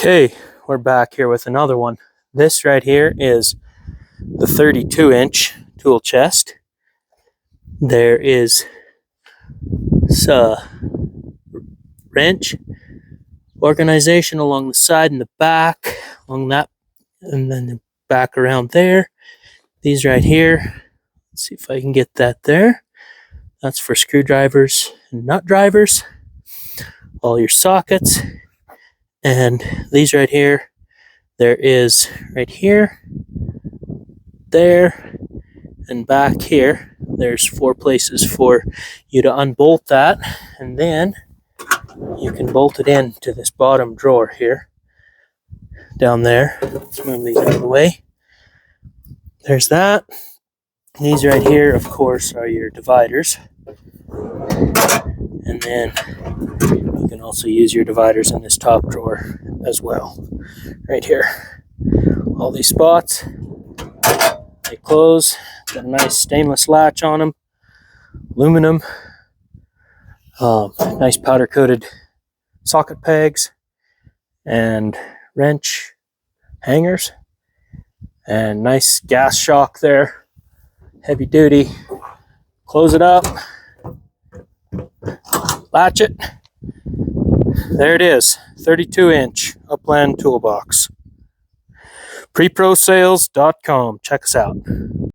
Okay, we're back here with another one. This right here is the 32-inch tool chest. There is a wrench organization along the side and the back, along that, and then the back around there. These right here, let's see if I can get that there. That's for screwdrivers and nut drivers. All your sockets. And these right here, there is right here, there, and back here. There's 4 places for you to unbolt that, and then you can bolt it into this bottom drawer here, down there. Let's move these out of the way. There's that. These right here, of course, are your dividers. And then you can also use your dividers in this top drawer as well. Right here. All these spots, they close. Got a nice stainless latch on them. Aluminum. Nice powder coated socket pegs. And wrench hangers. And nice gas shock there. Heavy duty. Close it up. Latch it. There it is, 32-inch Upland toolbox. Preprosales.com. Check us out.